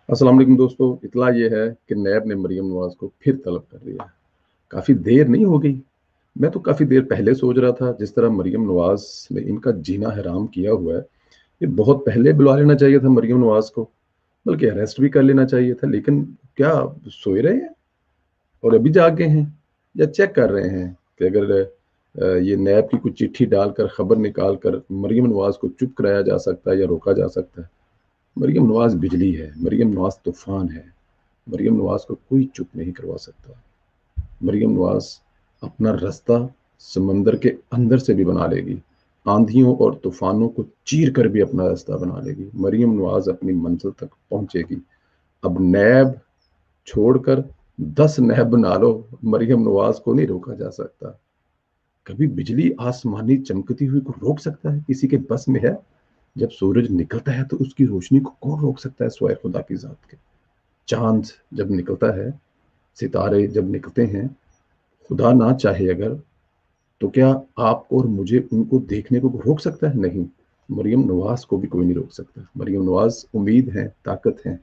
अस्सलाम वालेकुम दोस्तों, इत्तला ये है कि नैब ने मरीम नवाज़ को फिर तलब कर लिया है। काफ़ी देर नहीं हो गई? मैं तो काफ़ी देर पहले सोच रहा था, जिस तरह मरीम नवाज़ ने इनका जीना हराम किया हुआ है, ये बहुत पहले बुला लेना चाहिए था मरीम नवाज़ को, बल्कि अरेस्ट भी कर लेना चाहिए था। लेकिन क्या सोए रहे हैं और अभी जाग गए हैं? या चेक कर रहे हैं कि अगर ये नैब की कुछ चिट्ठी डालकर, खबर निकाल कर मरीम नवाज़ को चुप कराया जा सकता है या रोका जा सकता है? मरीम नवाज़ बिजली है, मरीम नवाज़ तूफ़ान है। मरीम नवाज़ को कोई चुप नहीं करवा सकता। मरीम नवाज़ अपना रास्ता समंदर के अंदर से भी बना लेगी। आंधियों और तूफ़ानों को चीर कर भी अपना रास्ता बना लेगी। मरीम नवाज़ अपनी मंज़िल तक पहुँचेगी। अब नैब छोड़कर 10 नैब बना लो, मरीम नवाज़ को नहीं रोका जा सकता। कभी बिजली आसमानी चमकती हुई को रोक सकता है? किसी के बस में है? जब सूरज निकलता है तो उसकी रोशनी को कौन रोक सकता है सिवाय खुदा की ज़ात के? चाँद जब निकलता है, सितारे जब निकलते हैं, खुदा ना चाहे अगर, तो क्या आपको और मुझे उनको देखने को रोक सकता है? नहीं। मरियम नवाज़ को भी कोई नहीं रोक सकता। मरियम नवाज़ उम्मीद है, ताकत है।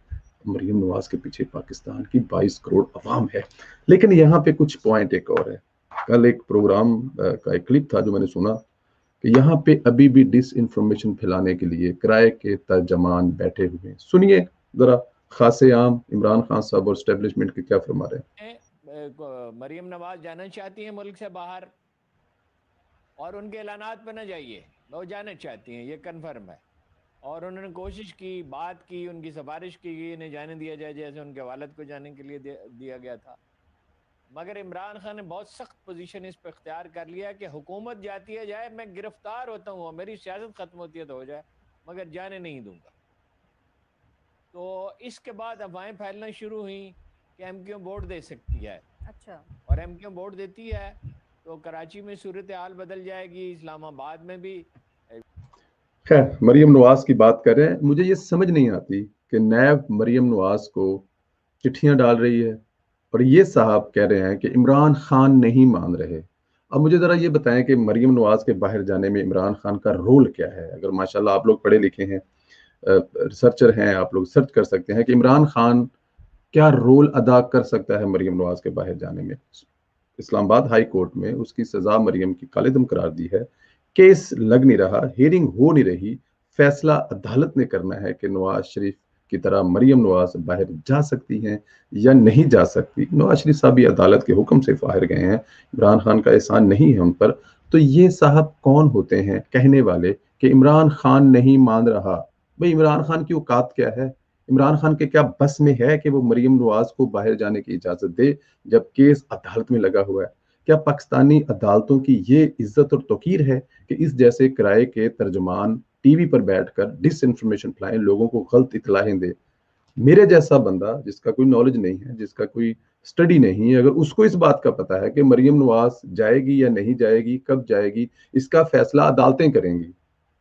मरियम नवाज़ के पीछे पाकिस्तान की 22 करोड़ अवाम है। लेकिन यहाँ पे कुछ पॉइंट एक और है। कल एक प्रोग्राम का एक क्लिप था जो मैंने सुना कि यहाँ पे अभी भी डिसइन्फॉर्मेशन फैलाने के लिए किराए के तर्जमान बैठे हुए हैं। सुनिए ज़रा खासे आम इमरान खान साहब और एस्टेब्लिशमेंट के क्या फरमा रहे हैं। मरियम नवाज जाना चाहती हैं मुल्क से बाहर, और उनके ऐलानात पर न जाइए, वो जाना चाहती हैं, ये कन्फर्म है। और उन्होंने कोशिश की, बात की, उनकी सिफारिश की कि इन्हें जाने दिया जाए, जैसे उनके वालिद को जाने के लिए दिया गया था। मगर इमरान खान ने बहुत सख्त पोजीशन इस पर इख्तियार कर लिया कि हुकूमत जाती है जाए, मैं गिरफ्तार होता हूँ, मेरी सियासत खत्म होती है तो हो जाए, मगर जाने नहीं दूंगा। तो इसके बाद अफवाहें फैलना शुरू हुई कि एमक्यू वोट दे सकती है, अच्छा। और एमक्यू वोट देती है तो कराची में सूरत हाल बदल जाएगी, इस्लामाबाद में भी। खैर, मरियम नवाज की बात कर रहे हैं। मुझे ये समझ नहीं आती कि नैब मरियम नवाज को चिट्ठियां डाल रही है और ये साहब कह रहे हैं कि इमरान खान नहीं मान रहे। अब मुझे जरा ये बताएं कि मरियम नवाज के बाहर जाने में इमरान खान का रोल क्या है? अगर माशाल्लाह आप लोग पढ़े लिखे हैं, रिसर्चर हैं, आप लोग सर्च कर सकते हैं कि इमरान खान क्या रोल अदा कर सकता है मरियम नवाज के बाहर जाने में। इस्लामाबाद हाई कोर्ट में उसकी सजा मरियम की कालेदम करार दी है। केस लग नहीं रहा, हियरिंग हो नहीं रही। फैसला अदालत ने करना है कि नवाज शरीफ की तरह मरियम नवाज बाहर जा सकती हैं या नहीं जा सकती। नवाज शरीफ साहब भी अदालत के हुक्म से बाहर गए हैं, इमरान खान का एहसान नहीं है उन पर। तो ये साहब कौन होते हैं कहने वाले कि इमरान खान नहीं मान रहा? भाई, इमरान खान की औकात क्या है? इमरान खान के क्या बस में है कि वो मरियम नवाज को बाहर जाने की इजाजत दे जब केस अदालत में लगा हुआ है? क्या पाकिस्तानी अदालतों की ये इज्जत और तौकीर है कि इस जैसे किराए के तर्जमान टीवी पर बैठकर डिस इन्फॉर्मेशन फैलाएं, लोगों को गलत इतलाहें दे? मेरे जैसा बंदा जिसका कोई नॉलेज नहीं है, जिसका कोई स्टडी नहीं है, अगर उसको इस बात का पता है कि मरियम नवाज जाएगी या नहीं जाएगी, कब जाएगी, इसका फैसला अदालतें करेंगी।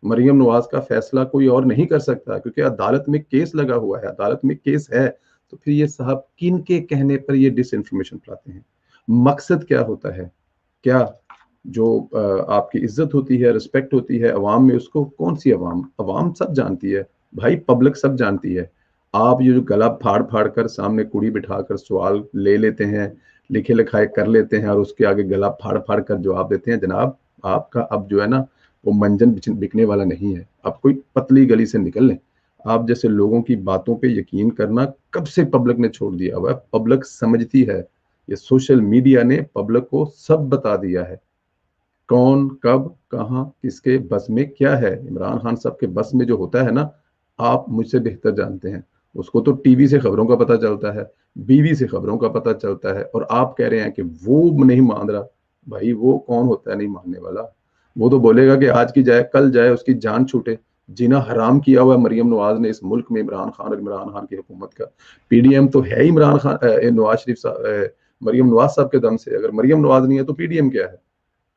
मरियम नवाज का फैसला कोई और नहीं कर सकता, क्योंकि अदालत में केस लगा हुआ है, अदालत में केस है। तो फिर ये साहब किन के कहने पर ये डिस इन्फॉर्मेशन फैलाते हैं? मकसद क्या होता है? क्या जो आपकी इज्जत होती है, रिस्पेक्ट होती है अवाम में, उसको कौन सी अवाम? अवाम सब जानती है भाई, पब्लिक सब जानती है। आप ये जो गला फाड़ फाड़ कर सामने कुड़ी बिठाकर सवाल ले लेते हैं, लिखे लिखाए कर लेते हैं और उसके आगे गला फाड़ फाड़ कर जवाब देते हैं, जनाब आपका अब जो है ना, वो मंजन बिकने वाला नहीं है। आप कोई पतली गली से निकल लें। आप जैसे लोगों की बातों पे यकीन करना कब से पब्लिक ने छोड़ दिया हुआ है। पब्लिक समझती है, ये सोशल मीडिया ने पब्लिक को सब बता दिया है, कौन कब कहाँ किसके बस में क्या है। इमरान खान साहब के बस में जो होता है ना, आप मुझसे बेहतर जानते हैं। उसको तो टीवी से खबरों का पता चलता है, बीवी से खबरों का पता चलता है, और आप कह रहे हैं कि वो नहीं मान रहा। भाई, वो कौन होता है नहीं मानने वाला? वो तो बोलेगा कि आज की जाए कल जाए, उसकी जान छूटे। जीना हराम किया हुआ है मरियम नवाज ने इस मुल्क में, इमरान खान और इमरान खान की हुकूमत का। पीडीएम तो है ही इमरान खान, नवाज शरीफ साहब, मरियम नवाज साहब के दम से। अगर मरियम नवाज नहीं है तो पीडीएम क्या है?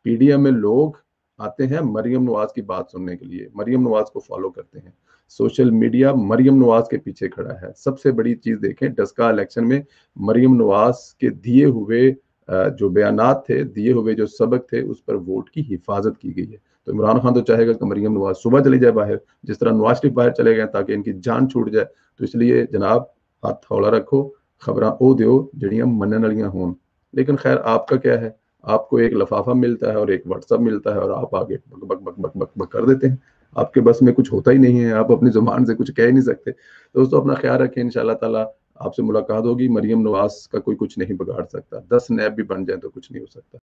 पीडीएम में लोग आते हैं मरियम नवाज की बात सुनने के लिए, मरियम नवाज को फॉलो करते हैं। सोशल मीडिया मरियम नवाज के पीछे खड़ा है। सबसे बड़ी चीज देखें, डस्का इलेक्शन में मरियम नवाज के दिए हुए जो बयानात थे, दिए हुए जो सबक थे, उस पर वोट की हिफाजत की गई है। तो इमरान खान तो चाहेगा कि मरियम नवाज सुबह चली जाए बाहर, जिस तरह नवाज शरीफ बाहर चले गए ताकि इनकी जान छूट जाए। तो इसलिए जनाब, हथ हौला रखो, खबरां ओ दिओ जिहड़ियां मनण वालियां होण। लेकिन खैर आपका क्या है, आपको एक लिफाफा मिलता है और एक व्हाट्सएप मिलता है और आप आगे बक बक बक बक बक बक कर देते हैं। आपके बस में कुछ होता ही नहीं है, आप अपनी जुबान से कुछ कह ही नहीं सकते। दोस्तों अपना ख्याल रखें, इंशाल्लाह ताला आपसे मुलाकात होगी। मरियम नवाज का कोई कुछ नहीं बिगाड़ सकता, 10 नैब भी बन जाए तो कुछ नहीं हो सकता।